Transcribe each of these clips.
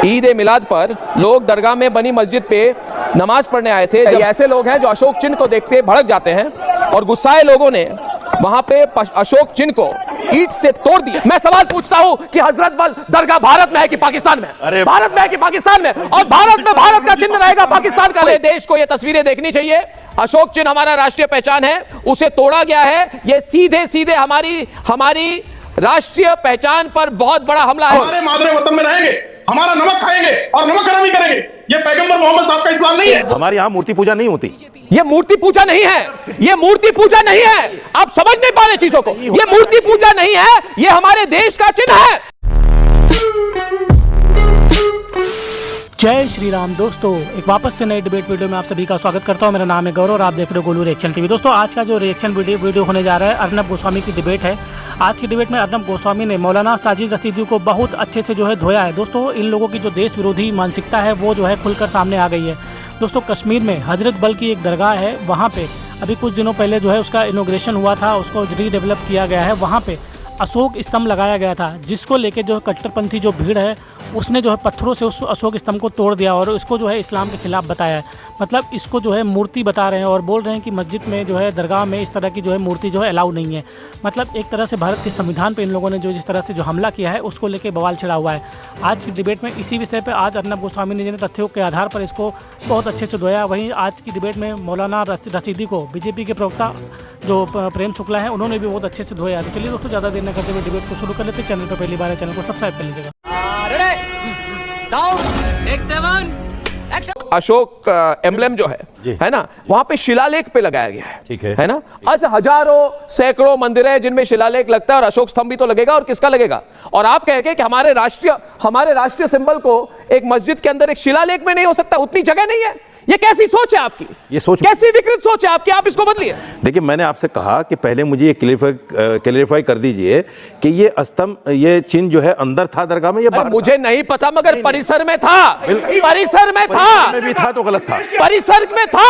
ईद ए मिलाद पर लोग दरगाह में बनी मस्जिद पे नमाज पढ़ने आए थे। ये ऐसे लोग हैं जो अशोक चिन्ह को देखते भड़क जाते हैं और गुस्साए लोगों ने वहां पे अशोक चिन्ह को ईंट से तोड़ दिया। मैं सवाल पूछता हूं कि हजरत बल दरगाह भारत में है कि पाकिस्तान में? अरे भारत में है कि पाकिस्तान में? और भारत में भारत का चिन्ह रहेगा, पाकिस्तान का नहीं। देश को ये तस्वीरें देखनी चाहिए। अशोक चिन्ह हमारा राष्ट्रीय पहचान है, उसे तोड़ा गया है। ये सीधे सीधे हमारी राष्ट्रीय पहचान पर बहुत बड़ा हमला है। हमारे मादरे वतन में रहेंगे, हमारा नमक खाएंगे और नमक हरामी करेंगे। ये पैगंबर मोहम्मद साहब का इस्लाम नहीं है। हमारे यहाँ मूर्ति पूजा नहीं होती। ये मूर्ति पूजा नहीं है, ये मूर्ति पूजा नहीं है। आप समझ नहीं पा रहे चीजों को। ये मूर्ति पूजा नहीं है, ये हमारे देश का चिन्ह है। जय श्री राम दोस्तों, एक वापस से नए डिबेट वीडियो में आप सभी का स्वागत करता हूं। मेरा नाम है गौरव और आप देख रहे हो गोलू रिएक्शन टीवी। दोस्तों, आज का जो रिएक्शन वीडियो होने जा रहा है, अर्नब गोस्वामी की डिबेट है। आज की डिबेट में अर्नब गोस्वामी ने मौलाना साजिद रशीदी को बहुत अच्छे से जो है धोया है। दोस्तों, इन लोगों की जो देश विरोधी मानसिकता है वो जो है खुलकर सामने आ गई है। दोस्तों, कश्मीर में हजरत बल की एक दरगाह है, वहाँ पे अभी कुछ दिनों पहले जो है उसका इनॉग्रेशन हुआ था, उसको रीडेवलप किया गया है। वहाँ पे अशोक स्तंभ लगाया गया था, जिसको लेके जो कट्टरपंथी जो भीड़ है उसने जो है पत्थरों से उस अशोक स्तंभ को तोड़ दिया और इसको जो है इस्लाम के खिलाफ बताया है। मतलब इसको जो है मूर्ति बता रहे हैं और बोल रहे हैं कि मस्जिद में जो है दरगाह में इस तरह की जो है मूर्ति जो है अलाउ नहीं है। मतलब एक तरह से भारत के संविधान पे इन लोगों ने जो जिस तरह से जो हमला किया है उसको लेके बवाल छिड़ा हुआ है। आज की डिबेट में इसी विषय पर आज अर्नब गोस्वामी ने जिन तथ्यों के आधार पर इसको बहुत अच्छे से धोया। वहीं आज की डिबेट में मौलाना रशीदी को बीजेपी के प्रवक्ता जो प्रेम शुक्ला है उन्होंने भी बहुत अच्छे से धोया। तो चलिए दोस्तों, ज़्यादा देर न करते हुए डिबेट को शुरू कर लेते। चैनल पर पहली बार है, चैनल को सब्सक्राइब कर लीजिएगा। अशोक एम्ब्लेम जो है ना, वहां पे शिलालेख पे लगाया गया है। ठीक है ना। आज हजारों सैकड़ों मंदिर है जिनमें शिलालेख लगता है और अशोक स्तंभ भी तो लगेगा। और किसका लगेगा? और आप कहेंगे कि हमारे राष्ट्रीय सिंबल को एक मस्जिद के अंदर एक शिलालेख में नहीं हो सकता, उतनी जगह नहीं है। ये कैसी सोच है आपकी? ये सोच कैसी विकृत सोच है आपकी? आप इसको बदलिए। देखिए, मैंने आपसे कहा कि पहले मुझे ये क्लेरिफाई कर दीजिए कि ये स्तंभ, ये चिन्ह जो है अंदर था दरगाह में या बाहर? मुझे नहीं पता, मगर परिसर में था। परिसर में भी था तो गलत था। परिसर में था,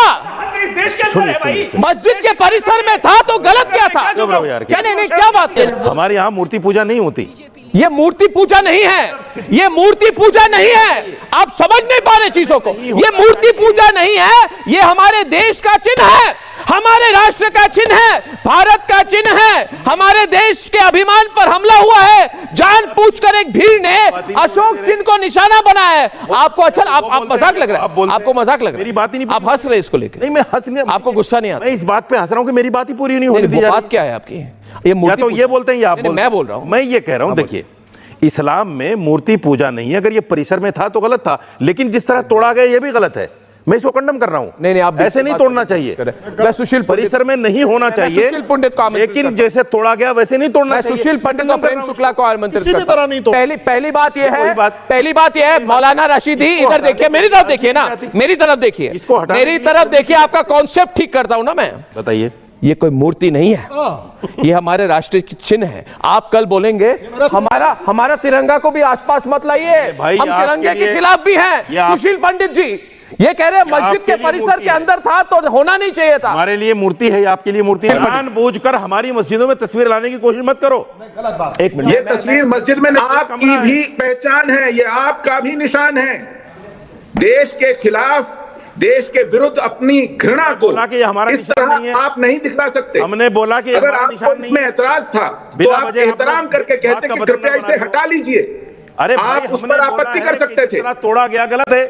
मस्जिद के परिसर में था तो गलत क्या था? क्या नहीं, क्या बात है? हमारे यहाँ मूर्ति पूजा नहीं होती। ये मूर्ति पूजा नहीं है, ये मूर्ति पूजा नहीं है। आप समझ नहीं पा रहे चीजों को। ये मूर्ति पूजा नहीं है, ये हमारे देश का चिन्ह है, हमारे राष्ट्र का चिन्ह है, भारत का चिन्ह है। हमारे देश के अभिमान पर हमला हुआ है। जानबूझकर एक भीड़ ने अशोक चिन्ह को निशाना बनाया है। आपको अच्छा, आप मजाक लग रहा है? आपको मजाक लग रहा है? मेरी बात ही नहीं, आप हंस रहे इसको लेकर। नहीं, मैं हंस नहीं, आपको गुस्सा नहीं आता? मैं इस बात पे हंस रहा हूँ कि मेरी बात ही पूरी नहीं होनी थी। बात क्या है आपकी? ये या तो ये बोलते हैं या आप बोलते हैं? मैं बोल रहा हूँ, मैं ये कह रहा हूँ, देखिए, इस्लाम में मूर्ति पूजा नहीं है। अगर ये परिसर में था तो गलत था, लेकिन जिस तरह तोड़ा गया ये भी गलत है। मैं इसको कंडम कर रहा हूँ। नहीं, आप ऐसे नहीं तोड़ना चाहिए। मैं सुशील परिसर में नहीं होना चाहिए, सुशील पंडित को, लेकिन जैसे तोड़ा गया वैसे नहीं तोड़ना चाहिए। सुशील पंडित और प्रेम शुक्ला को आमंत्रित करता हूं। पहली बात यह है, मौलाना रशीदी इधर देखिए, मेरी तरफ देखिए ना, मेरी तरफ देखिए, मेरी तरफ देखिए। आपका कॉन्सेप्ट ठीक करता हूं ना मैं। बताइए। ये कोई मूर्ति नहीं है, ये हमारे राष्ट्रीय चिन्ह है। आप कल बोलेंगे हमारा तिरंगा को भी आसपास मत लाइए, हम तिरंगे के खिलाफ भी हैं। सुशील पंडित जी ये कह रहे हैं मस्जिद के परिसर के अंदर था तो होना नहीं चाहिए था। हमारे लिए मूर्ति है, आपके लिए मूर्ति है। जानबूझकर हमारी मस्जिदों में तस्वीर लाने की कोशिश मत करो। एक मिनट, ये तस्वीर मस्जिद में आपकी भी पहचान है, ये आपका भी निशान है। देश के खिलाफ, देश के विरुद्ध अपनी घृणा को हमारा इस तरह आप नहीं दिखला सकते। हमने बोला कि अगर आपको इसमें एतराज था तो आप एहतराम करके कहते कि कृपया इसे हटा लीजिए। अरे आप उस पर आपत्ति कर सकते थे। तोड़ा गया गलत है,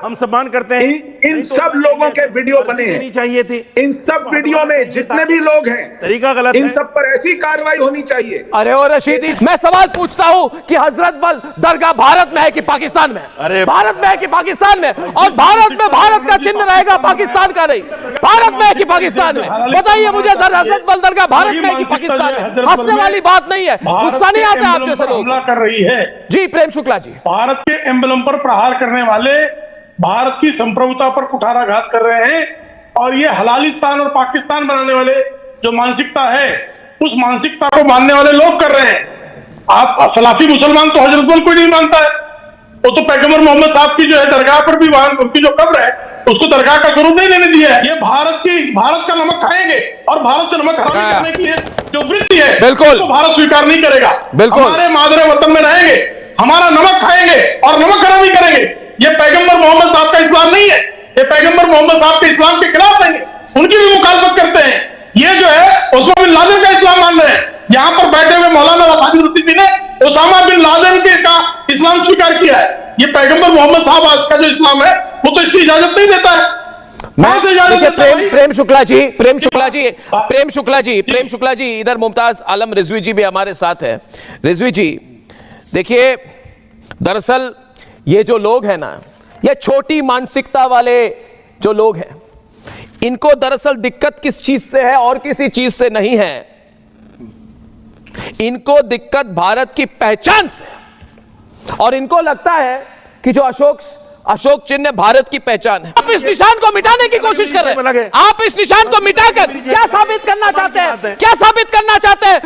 हम सम्मान करते हैं। इन सब लोगों के वीडियो बने हैं, चाहिए थी। इन सब वीडियो में जितने भी लोग हैं, तरीका गलत, इन सब पर ऐसी कार्रवाई होनी चाहिए। अरे और रशीदी, मैं सवाल पूछता हूं कि हजरत बल दरगाह भारत में है कि पाकिस्तान में? अरे भारत में है कि पाकिस्तान में? और भारत में भारत का चिन्ह रहेगा, पाकिस्तान का नहीं। भारत में है कि पाकिस्तान में? बताइए मुझे। हजरत बल दरगाह भारत में है कि पाकिस्तान में? हंसने वाली बात नहीं है, गुस्सा नहीं आता आप जैसे लोग। कर रही है जी प्रेम शुक्ला जी, भारत के एम्बलम पर प्रहार करने वाले भारत की संप्रभुता पर कुठाराघात कर रहे हैं। और ये हलालिस्तान और पाकिस्तान बनाने वाले जो मानसिकता है, उस मानसिकता को मानने वाले लोग कर रहे हैं। आप सलाफी मुसलमान तो हजरत बल कोई नहीं मानता है, वो तो पैगंबर मोहम्मद साहब की जो है दरगाह पर भी वहां उनकी जो कब्र है उसको दरगाह का स्वरूप नहीं लेने दिया है। ये भारत का नमक खाएंगे और भारत से नमक हरामी करने की जो वृत्ति है, बिल्कुल भारत स्वीकार नहीं करेगा। हमारे मादरे वतन में रहेंगे, हमारा नमक खाएंगे और नमक हरामी करेंगे। ये पैगंबर मोहम्मद साहब का इस्लाम नहीं है, ये पैगंबर मोहम्मद साहब के इस्लाम के खिलाफ नहीं है, उनकी भी मुखालफत करते हैं। ये जो है उस्मा बिन लादेन का इस्लाम मान रहे हैं। यहाँ पर बैठे हुए मौलाना साजिद रशीदी ने उसामा बिन लादेन के का इस्लाम स्वीकार किया है। ये पैगंबर मोहम्मद साहब आज का जो इस्लाम है वो तो इसकी इजाजत नहीं देता है। प्रेम शुक्ला जी इधर मुमताज आलम रिजवी जी भी हमारे साथ है। रिजवी जी देखिए, दरअसल ये जो लोग हैं ना, ये छोटी मानसिकता वाले जो लोग हैं, इनको दरअसल दिक्कत किस चीज से है और किसी चीज से नहीं है। इनको दिक्कत भारत की पहचान से, और इनको लगता है कि जो अशोक चिन्ह भारत की पहचान है। आप इस निशान को मिटाने की कोशिश कर रहे हैं। आप इस निशान को मिटाकर क्या साबित करना चाहते हैं? क्या साबित करना चाहते हैं?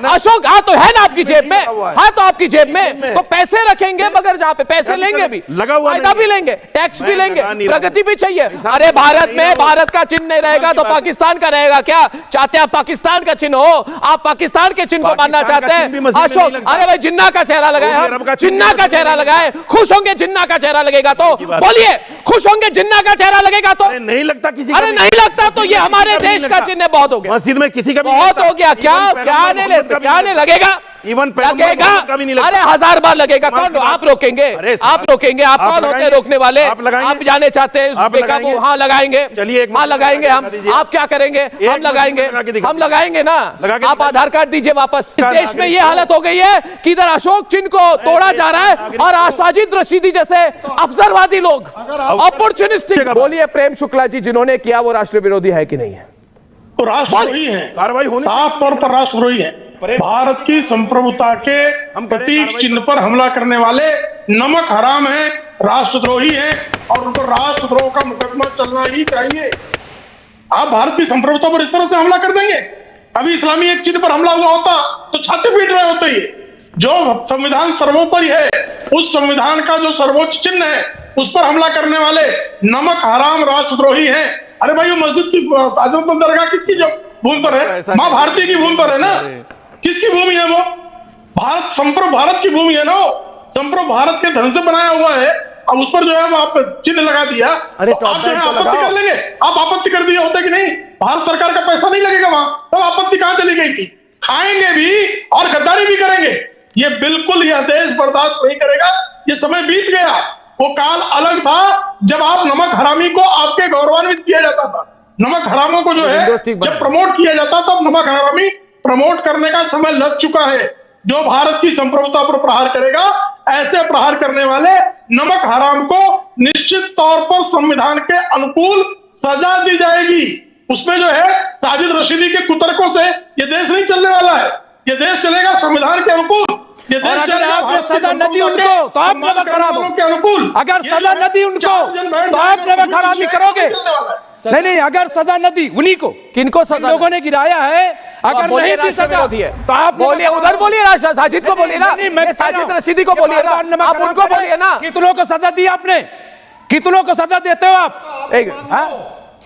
अशोक हाँ तो है ना आपकी जेब में, हाँ तो आपकी जेब में तो पैसे रखेंगे, मगर जहां पे पैसे लेंगे भी, फायदा भी लेंगे, टैक्स भी लेंगे, प्रगति भी चाहिए। अरे भारत में भारत का चिन्ह नहीं रहेगा तो पाकिस्तान का रहेगा क्या? चाहते हैं पाकिस्तान का चिन्ह हो? आप पाकिस्तान के चिन्ह को मानना चाहते हैं? अशोक, अरे भाई जिन्ना का चेहरा लगाए, जिन्ना का चेहरा लगाए, खुश होंगे जिन्ना का चेहरा लगेगा तो बोलिए, खुश होंगे जिन्ना का चेहरा लगेगा तो? नहीं लगता किसी, अरे नहीं लगता तो ये हमारे देश का चिन्ह बहुत हो गया, मस्जिद में किसी का बहुत हो गया। क्या नहीं लगेगा? इवन लगेगा, अरे 1000 बार लगेगा। कौन आप रोकेंगे? आप रोकेंगे? आप कौन होते हैं रोकने वाले? आप जाने चाहते हैं हाँ लगाएंगे, हाँ लगाएंगे हम। आप क्या करेंगे? हम लगाएंगे ना। आप आधार कार्ड दीजिए वापस। इस देश में ये हालत हो गई है कि इधर अशोक चिन्ह को तोड़ा जा रहा है और साजिद रशीदी जैसे अफसरवादी लोग, अपॉर्चुनिस्टिक। बोलिए प्रेम शुक्ला जी, जिन्होंने किया वो राष्ट्र विरोधी है कि नहीं है? तो राष्ट्रद्रोही है, कार्रवाई होनी साफ तौर पर राष्ट्रद्रोही है। भारत की संप्रभुता के प्रतीक चिन्ह पर हमला करने वाले नमक हराम हैं, राष्ट्रद्रोही हैं और उनको राष्ट्रद्रोह का मुकदमा चलना ही चाहिए। आप भारत की संप्रभुता पर इस तरह से हमला कर देंगे? अभी इस्लामी एक चिन्ह पर हमला हुआ होता तो छाती पीट रहे होते। ये जो संविधान सर्वोपरि है, उस संविधान का जो सर्वोच्च चिन्ह है, उस पर हमला करने वाले नमक हराम राष्ट्रद्रोही हैं। अरे भाई, वो मस्जिद की आजमगढ़ दरगाह किसकी जो भूमि पर है? मां भारती की भूमि पर है ना। किसकी भूमि है वो? भारत, संप्रभु भारत की भूमि है ना वो। संप्रभु भारत के धन से बनाया हुआ है। अब उस पर जो है वो आप चिन्ह लगा दिया, अरे तो आप आपत्ति कर लेंगे? आप आपत्ति कर दिए होते कि नहीं? भारत सरकार का पैसा नहीं लगेगा वहां, तो आपत्ति कहां चली गई थी? खाएंगे भी और गद्दारी भी करेंगे। ये बिल्कुल यह देश बर्दाश्त नहीं करेगा। ये समय बीत गया, वो काल अलग था जब आप नमक हरामी को आपके गौरवान्वित किया जाता था। नमक हरामों को जो है जब प्रमोट किया जाता था, नमक हरामी प्रमोट करने का समय लग चुका है। जो भारत की संप्रभुता पर प्रहार करेगा, ऐसे प्रहार करने वाले नमक हराम को निश्चित तौर पर संविधान के अनुकूल सजा दी जाएगी। उसमें जो है साजिद रशीदी के कुतर्कों से ये देश नहीं चलने वाला है। ये देश चलेगा संविधान के अनुकूल। ये देश चलेगा आपने सजा न दी उनको तो आप नमक हराम के अनुकूल। अगर सजा न दी उनको तो आप नमक हरामी करोगे? नहीं, अगर सजा न दी उन्हीं को, किनको सजा? लोगों ने गिराया है। अगर नहीं दी सजा तो आप बोलिए, उधर बोलिए ना, साजिद को बोलिए ना, साजिद रशीदी को बोलिए ना, आप उनको बोलिए ना। कितनों को सजा दी आपने? कितनों को सजा देते हो आप?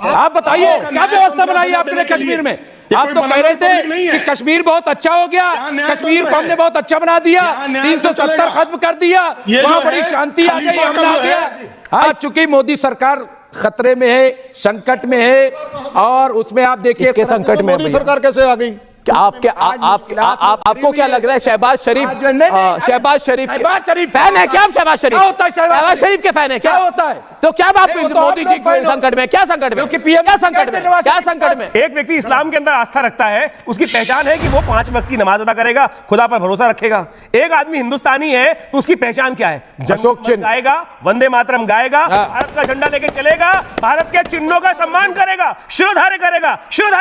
आप बताइए क्या व्यवस्था बनाई आपने कश्मीर में? आप तो कह रहे थे कि कश्मीर बहुत अच्छा हो गया, कश्मीर को हमने बहुत अच्छा बना दिया, 370 खत्म कर दिया, वहां बड़ी शांति आ गई, हमला आ गया। हाँ, चूंकि मोदी सरकार खतरे में है, संकट में है, और उसमें आप देखिए संकट में मोदी सरकार कैसे आ गई। आपको क्या लग रहा है? शहबाज शरीफ फैन है क्या? आप शहबाज शरीफ के फैन है क्या? होता है तो क्या बात मोदी जी संकट में? क्या संकट में? क्या संकट में? एक व्यक्ति इस्लाम के अंदर आस्था रखता है, उसकी पहचान है कि वो 5 वक्त की नमाज अदा करेगा, खुदा पर भरोसा रखेगा। एक आदमी हिंदुस्तानी है तो उसकी पहचान क्या है? अशोक चिन्ह गाएगा, वंदे मातरम गाएगा, भारत का झंडा लेके चलेगा, भारत के चिन्हों का सम्मान करेगा, शिरोधार्य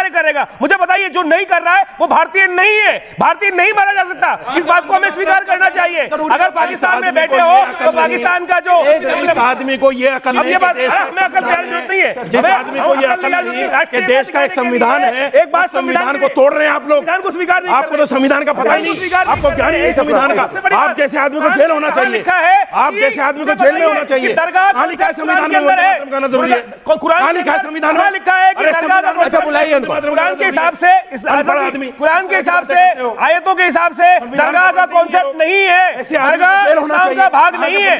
करेगा। मुझे बताइए, जो नहीं कर रहा है वो भारतीय नहीं है, भारतीय नहीं माना जा सकता। इस बात को हमें स्वीकार करना चाहिए। अगर पाकिस्तान में बैठे हो तो पाकिस्तान का जो आदमी को ये अकल अब ये बात हमें अकल की जरूरत नहीं है। जिस आदमी को ये अकल नहीं है कि देश का एक संविधान है, एक बात संविधान को तोड़ रहे हैं आप लोग। संविधान को स्वीकार नहीं, आपको तो संविधान का पता ही नहीं, आपको ज्ञान नहीं संविधान का। आप जैसे आदमी को जेल होना चाहिए, आप जैसे आदमी को जेल में होना चाहिए। कहाँ लिखा है संविधान में गाना जरूरी है? कहाँ लिखा है संविधान में? लिखा है कि अच्छा बुलाइए उनको। कुरान के हिसाब से कुरान के हिसाब से, आयतों के हिसाब से दरगाह का कॉन्सेप्ट नहीं है, दरगाह इस्लाम का भाग नहीं है।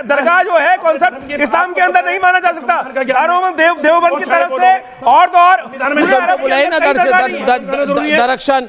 दरगाह जो है कॉन्सेप्ट इस्लाम के अंदर नहीं माना जा सकता। देवबंद की तरफ से और तो और बुलाइए ना दरख्शन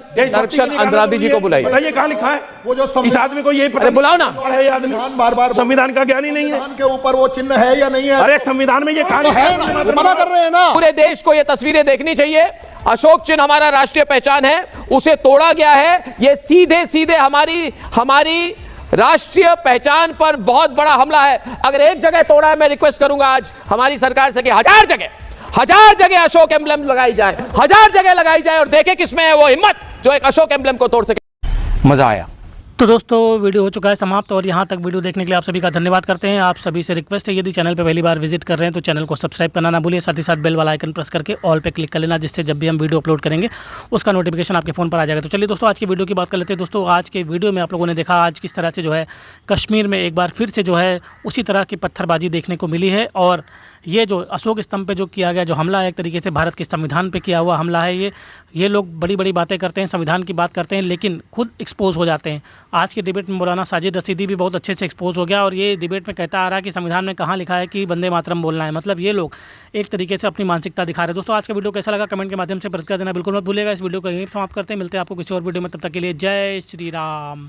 अंद्राबी जी को बुलाइए। बताइए कहाँ लिखा है वो जो इस आदमी को ये अरे बुलाओ ना। है आदमी बार-बार संविधान का ज्ञान ही नहीं है के ऊपर वो चिन्ह है या नहीं है। अरे संविधान में ये कहाँ लिखा है? मना कर रहे हैं ना। पूरे देश को ये तस्वीरें देखनी चाहिए। अशोक चिन्ह हमारा राष्ट्रीय पहचान है, उसे तोड़ा गया है। ये सीधे सीधे हमारी राष्ट्रीय पहचान पर बहुत बड़ा हमला है। अगर एक जगह तोड़ा है, मैं रिक्वेस्ट करूंगा आज हमारी सरकार से कि 1000 जगह अशोक एम्ब्लेम लगाई जाए, 1000 जगह लगाई जाए और देखें किसमें है वो हिम्मत जो एक अशोक एम्ब्लेम को तोड़ सके। मजा आया। तो दोस्तों वीडियो हो चुका है समाप्त और यहाँ तक वीडियो देखने के लिए आप सभी का धन्यवाद करते हैं। आप सभी से रिक्वेस्ट है, यदि चैनल पे पहली बार विजिट कर रहे हैं तो चैनल को सब्सक्राइब करना ना भूलिए, साथ ही साथ बेल वाला आइकन प्रेस करके ऑल पे क्लिक कर लेना, जिससे जब भी हम वीडियो अपलोड करेंगे उसका नोटिफिकेशन आपके फ़ोन पर आ जाएगा। तो चलिए दोस्तों आज की वीडियो की बात कर लेते हैं। दोस्तों आज के वीडियो में आप लोगों ने देखा आज किस तरह से जो है कश्मीर में एक बार फिर से जो है उसी तरह की पत्थरबाजी देखने को मिली है। और ये जो अशोक स्तंभ पे जो किया गया जो हमला है, एक तरीके से भारत के संविधान पे किया हुआ हमला है। ये लोग बड़ी बड़ी बातें करते हैं, संविधान की बात करते हैं, लेकिन खुद एक्सपोज हो जाते हैं। आज के डिबेट में मौलाना साजिद रशीदी भी बहुत अच्छे से एक्सपोज हो गया और ये डिबेट में कहता आ रहा है कि संविधान में कहाँ लिखा है कि वंदे मातरम बोलना है। मतलब ये लोग एक तरीके से अपनी मानसिकता दिखा रहे हैं। दोस्तों आज का वीडियो कैसा लगा कमेंट के माध्यम से प्रतिक्रिया देना बिल्कुल मत भूलिएगा। इस वीडियो को यहीं समाप्त करते हैं, मिलते हैं आपको किसी और वीडियो में, तब तक के लिए जय श्री राम।